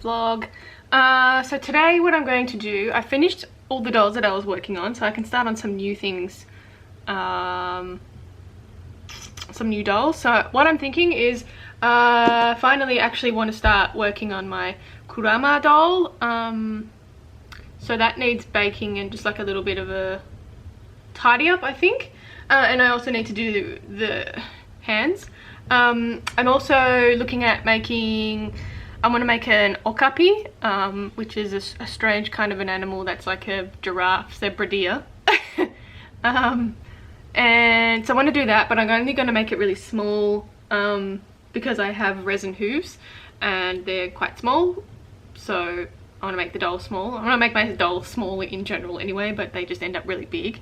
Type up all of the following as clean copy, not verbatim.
vlog. So today what I'm going to do, I finished all the dolls that I was working on, so I can start on some new things, some new dolls. So what I'm thinking is finally actually want to start working on my Kurama doll. So that needs baking and just like a little bit of a tidy up, I think. And I also need to do the hands. I'm also looking at making, I want to make an okapi, which is a strange kind of an animal that's like a giraffe, zebra deer. And so I want to do that, but I'm only going to make it really small because I have resin hooves and they're quite small. So I want to make the doll small. I want to make my doll small in general anyway, but they just end up really big.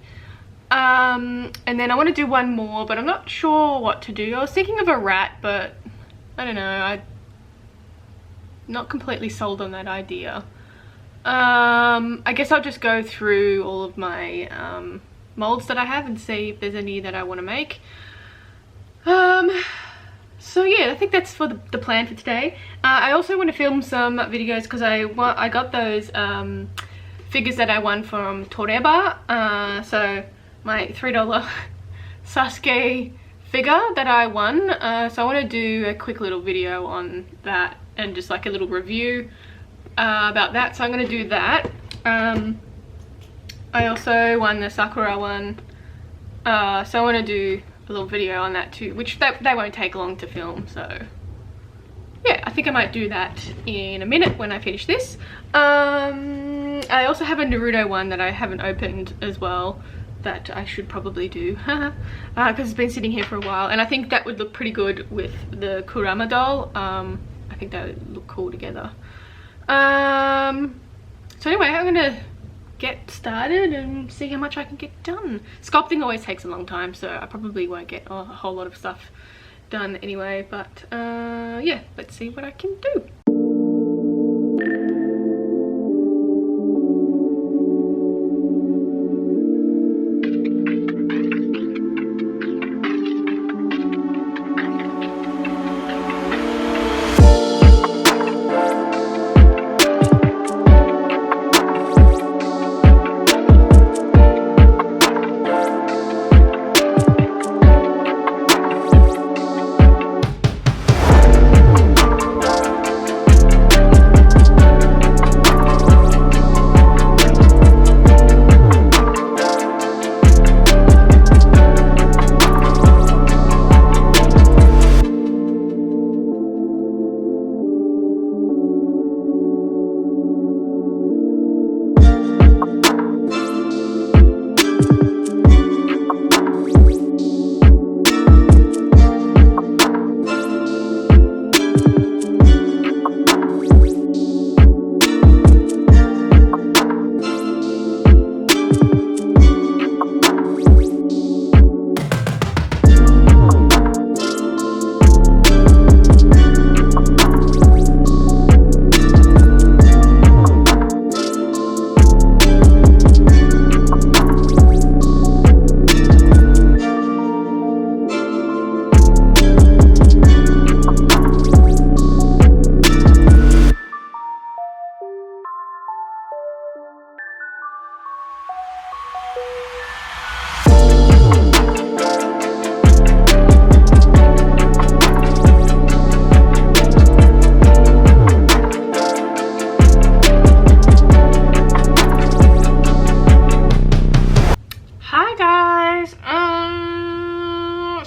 And then I want to do one more, but I'm not sure what to do. I was thinking of a rat, but I don't know. I'm not completely sold on that idea. I guess I'll just go through all of my molds that I have and see if there's any that I want to make. So yeah, I think that's for the plan for today. I also want to film some videos because I got those figures that I won from Toreba. So my $3 Sasuke figure that I won. So I want to do a quick little video on that and just like a little review about that. So I'm going to do that. I also won the Sakura one. So I want to do a little video on that too, which they won't take long to film. So yeah, I think I might do that in a minute when I finish this. I also have a Naruto one that I haven't opened as well, that I should probably do because it's been sitting here for a while, and I think that would look pretty good with the Kurama doll. I think that would look cool together. So anyway, I'm gonna get started and see how much I can get done. Sculpting always takes a long time, so I probably won't get a whole lot of stuff done anyway, but yeah, let's see what I can do.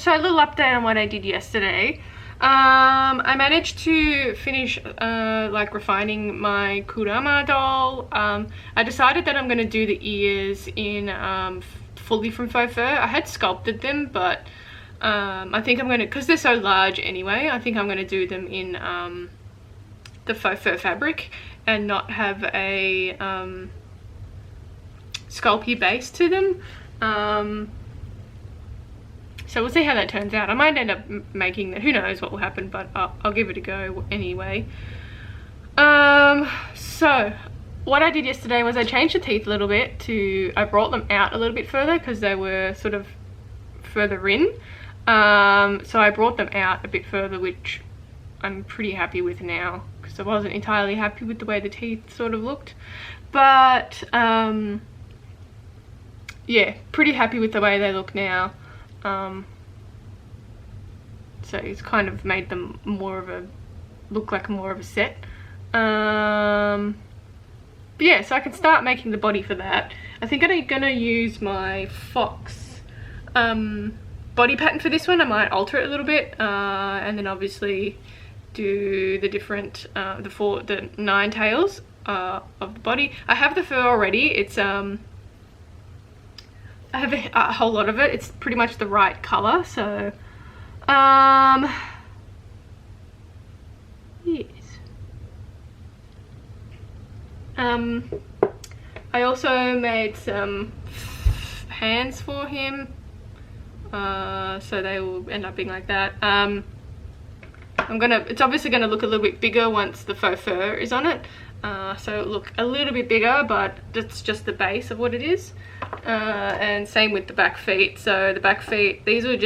So a little update on what I did yesterday. I managed to finish like refining my Kurama doll. I decided that I'm going to do the ears in fully from faux fur. I had sculpted them, but I think I'm going to, because they're so large anyway, I think I'm going to do them in the faux fur fabric and not have a sculpty base to them. So we'll see how that turns out. I might end up making that. Who knows what will happen, but I'll give it a go anyway. So what I did yesterday was I changed the teeth a little bit I brought them out a little bit further because they were sort of further in. So I brought them out a bit further, which I'm pretty happy with now. because I wasn't entirely happy with the way the teeth sort of looked. But yeah, pretty happy with the way they look now. So it's kind of made them look like more of a set. But yeah, so I can start making the body for that. I think I'm gonna use my Fox body pattern for this one. I might alter it a little bit, and then obviously do the different the 9 tails of the body. I have the fur already. It's I have a whole lot of it. It's pretty much the right color, so yes. I also made some hands for him, so they will end up being like that. It's obviously gonna look a little bit bigger once the faux fur is on it, so it'll look a little bit bigger, but that's just the base of what it is. And same with the back feet. So the back feet, these are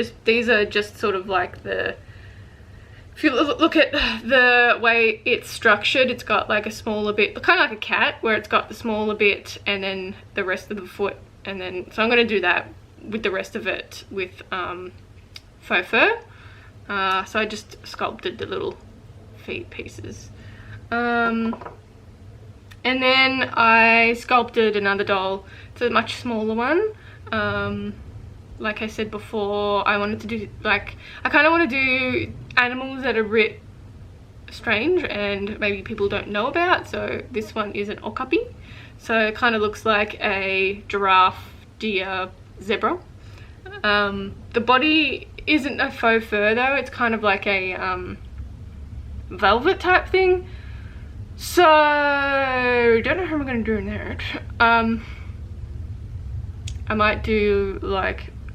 just sort of like if you look at the way it's structured, it's got like a smaller bit, kind of like a cat, where it's got the smaller bit and then the rest of the foot, and then so I'm going to do that with the rest of it with faux fur. So I just sculpted the little feet pieces, and then I sculpted another doll. It's a much smaller one. Like I said before, I wanted to do I kind of want to do animals that are a bit strange and maybe people don't know about. So this one is an okapi, so it kind of looks like a giraffe, deer, zebra. The body isn't a faux fur though, it's kind of like a velvet type thing, so don't know how I'm going to do that. I might do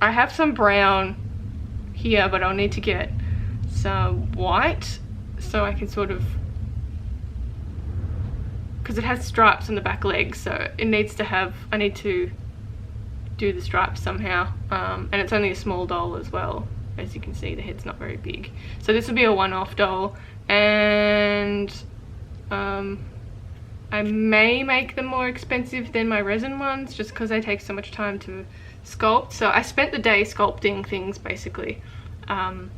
I have some brown here, but I'll need to get some white so I can sort of, because it has stripes on the back legs, so it needs to have, I need to do the stripes somehow. And it's only a small doll as well. As you can see, the head's not very big, so this will be a one-off doll, and I may make them more expensive than my resin ones just because they take so much time to sculpt. So I spent the day sculpting things basically, and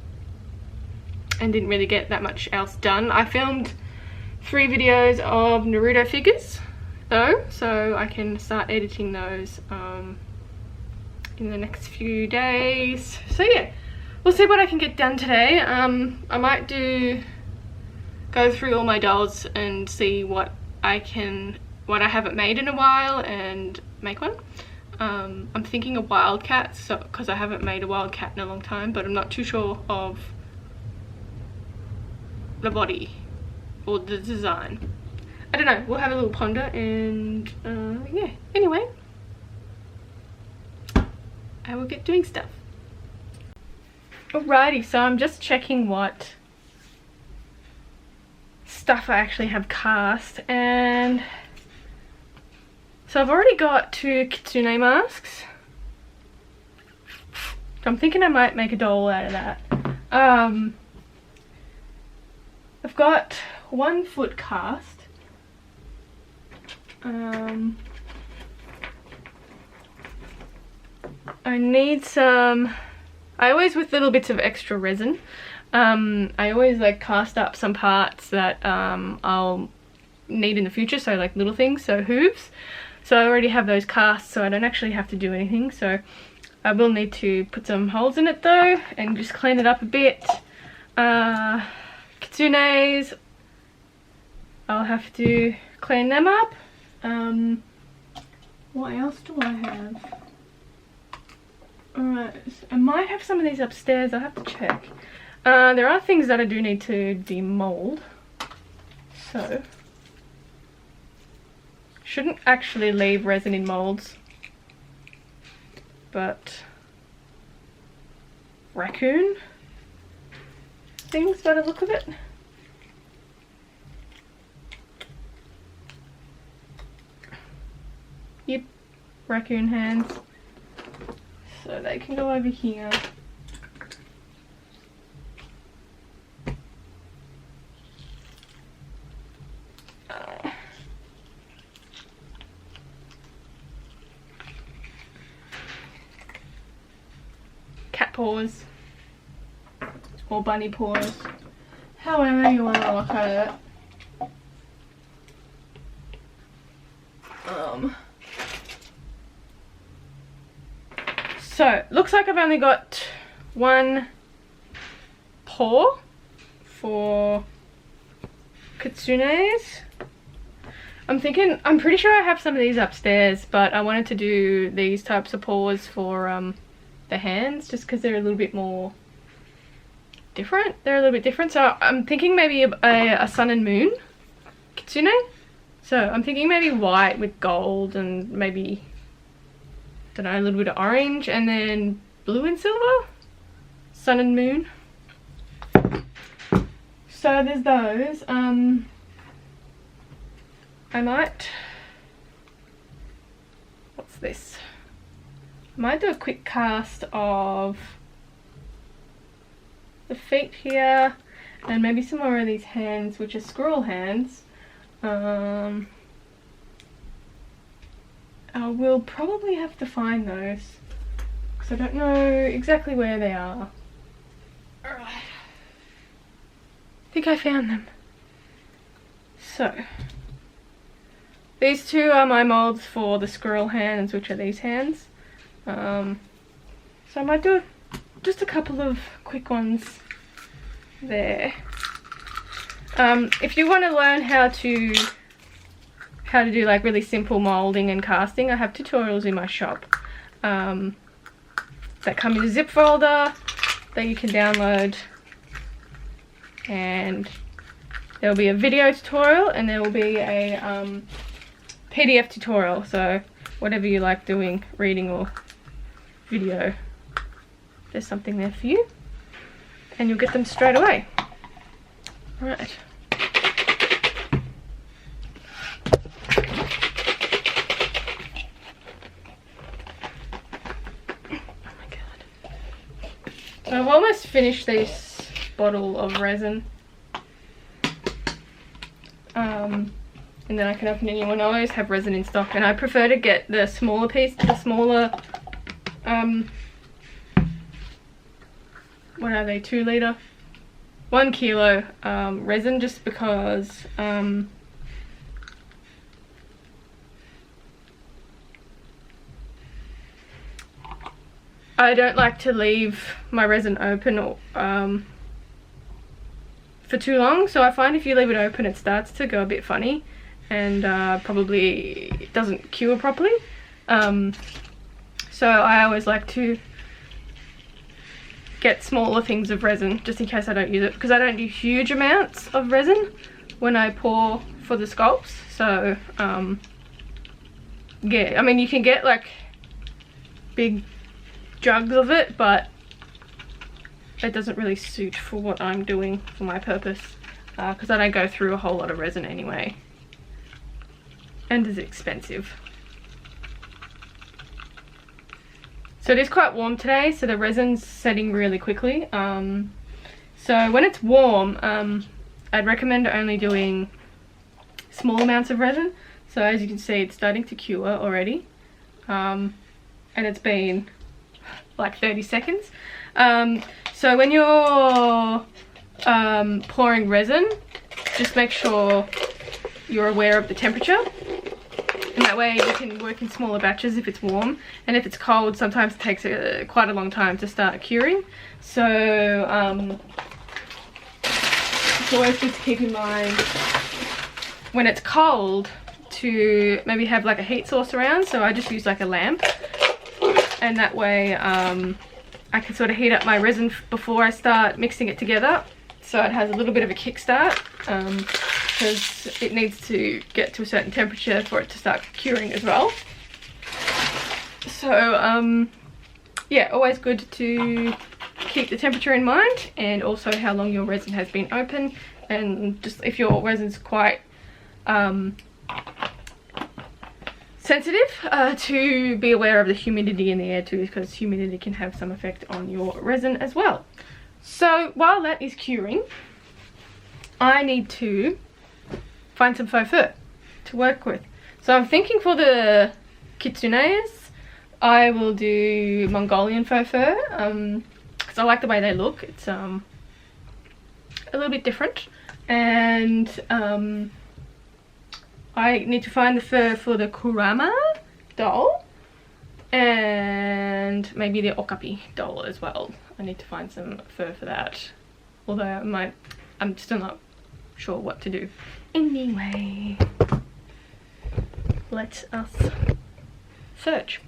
didn't really get that much else done. I filmed 3 videos of Naruto figures though, so I can start editing those in the next few days. So yeah, we'll see what I can get done today. I might go through all my dolls and see what I haven't made in a while and make one. I'm thinking a wildcat, so because I haven't made a wildcat in a long time, but I'm not too sure of the body or the design. I don't know, we'll have a little ponder, and yeah, anyway, I will get doing stuff. Alrighty, so I'm just checking what stuff I actually have cast, and so I've already got 2 kitsune masks. So I'm thinking I might make a doll out of that. I've got 1 foot cast. I need some, I always, with little bits of extra resin, I always cast up some parts that I'll need in the future, so little things, so hooves. So I already have those cast, so I don't actually have to do anything. So I will need to put some holes in it though and just clean it up a bit. Kitsunes, I'll have to clean them up. What else do I have? Alright, I might have some of these upstairs, I'll have to check. There are things that I do need to demold, so shouldn't actually leave resin in molds, but raccoon things by the look of it. Yep, raccoon hands, so they can go over here. cat paws or bunny paws, however you want to look at it. So looks like I've only got one paw for kitsunes. I'm pretty sure I have some of these upstairs, but I wanted to do these types of paws for the hands, just because they're a little bit more different. They're a little bit different. So I'm thinking maybe a sun and moon kitsune. So I'm thinking maybe white with gold and maybe, don't know, a little bit of orange, and then blue and silver. Sun and moon. So there's those. I might, what's this? I might do a quick cast of the feet here, and maybe some more of these hands, which are squirrel hands. I will probably have to find those, because I don't know exactly where they are. Alright. I think I found them. So, these two are my molds for the squirrel hands, which are these hands. So I might do just a couple of quick ones there. If you want to learn how to do like really simple molding and casting, I have tutorials in my shop that come in a zip folder that you can download, and there will be a video tutorial and there will be a PDF tutorial, so whatever you like doing, reading or video, there's something there for you, and you'll get them straight away. Right. So I've almost finished this bottle of resin, and then I can open a new one. I always have resin in stock, and I prefer to get the smaller piece, the smaller, what are they, 2 litre, 1 kilo resin, just because I don't like to leave my resin open or for too long. So I find if you leave it open, it starts to go a bit funny, and probably doesn't cure properly. So I always like to get smaller things of resin, just in case I don't use it, because I don't do huge amounts of resin when I pour for the sculpts. So yeah, I mean, you can get like big jugs of it, but it doesn't really suit for what I'm doing for my purpose, because I don't go through a whole lot of resin anyway, and it's expensive. So it is quite warm today, so the resin's setting really quickly. So when it's warm, I'd recommend only doing small amounts of resin. So as you can see, it's starting to cure already, and it's been like 30 seconds. So when you're pouring resin, just make sure you're aware of the temperature, and that way you can work in smaller batches if it's warm, and if it's cold, sometimes it takes quite a long time to start curing. So it's always good to keep in mind when it's cold to maybe have like a heat source around. So I just use like a lamp, and that way I can sort of heat up my resin before I start mixing it together, so it has a little bit of a kickstart, because it needs to get to a certain temperature for it to start curing as well. So yeah, always good to keep the temperature in mind, and also how long your resin has been open, and just if your resin's quite sensitive, to be aware of the humidity in the air too, because humidity can have some effect on your resin as well. So while that is curing, I need to find some faux fur to work with. So I'm thinking for the kitsunes, I will do Mongolian faux fur, because I like the way they look. It's a little bit different. And I need to find the fur for the Kurama doll, and maybe the Okapi doll as well. I need to find some fur for that, although I'm still not sure what to do. Anyway, let us search.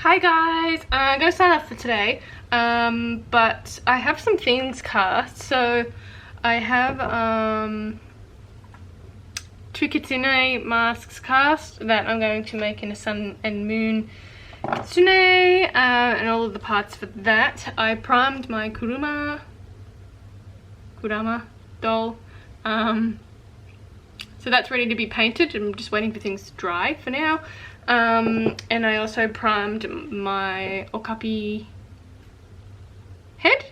Hi guys, I'm gonna sign off for today, but I have some things cast. So I have 2 kitsune masks cast that I'm going to make in a sun and moon kitsune, and all of the parts for that. I primed my Kurama doll, so that's ready to be painted. I'm just waiting for things to dry for now. And I also primed my Okapi head,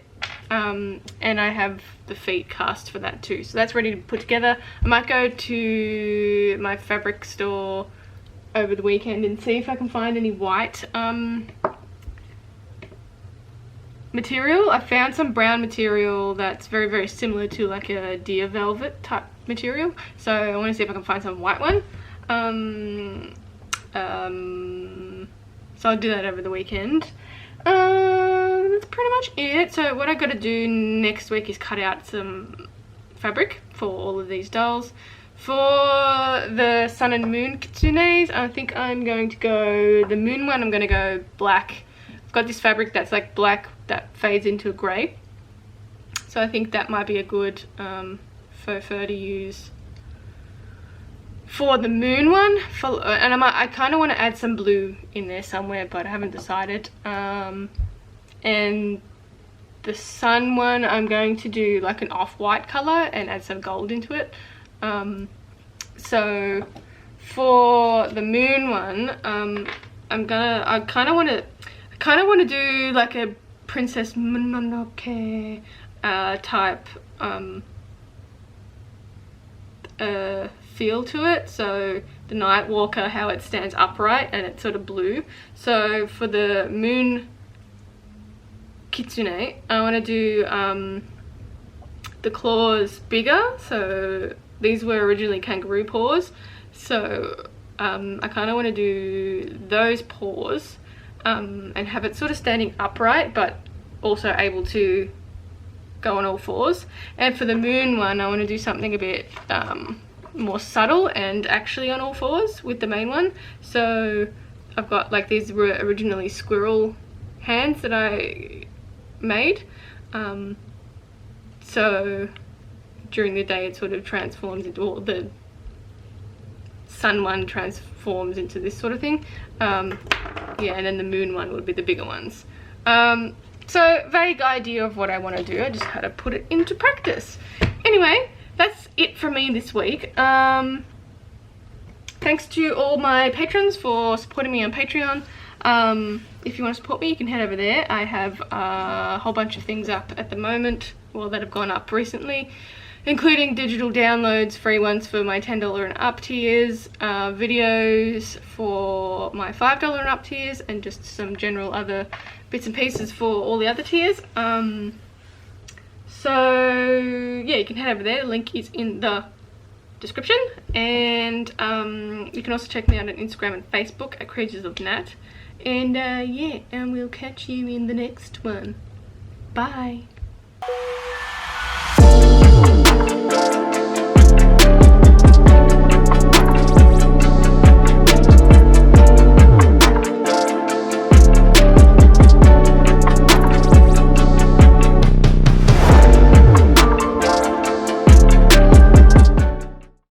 and I have the feet cast for that too, so that's ready to put together. I might go to my fabric store over the weekend and see if I can find any white material. I found some brown material that's very, very similar to like a deer velvet type material, so I want to see if I can find some white one. So I'll do that over the weekend. That's pretty much it. So what I got to do next week is cut out some fabric for all of these dolls. For the sun and moon kitsunes, I think I'm going to go, the moon one I'm going to go black. I've got this fabric that's like black that fades into a grey, so I think that might be a good faux fur to use for the moon one. And I kind of want to add some blue in there somewhere, but I haven't decided. And the sun one I'm going to do like an off-white color and add some gold into it. So for the moon one, I kind of want to do like a Princess Mononoke type feel to it. So the Night Walker, how it stands upright and it's sort of blue. So for the moon kitsune, I want to do the claws bigger. So these were originally kangaroo paws, so I kind of want to do those paws and have it sort of standing upright but also able to go on all fours. And for the moon one, I want to do something a bit more subtle and actually on all fours with the main one. So I've got like, these were originally squirrel hands that I made, so during the day it sort of transforms into all the sun one transforms into this sort of thing. Yeah, and then the moon one would be the bigger ones. So vague idea of what I want to do. I just had to put it into practice. Anyway, that's it from me this week. Thanks to all my patrons for supporting me on Patreon. If you want to support me, you can head over there. I have a whole bunch of things up at the moment, well, that have gone up recently, including digital downloads, free ones for my $10 and up tiers, videos for my $5 and up tiers, and just some general other bits and pieces for all the other tiers. So yeah, you can head over there. The link is in the description, and you can also check me out on Instagram and Facebook at Creatures of Nat. And yeah, and we'll catch you in the next one. Bye.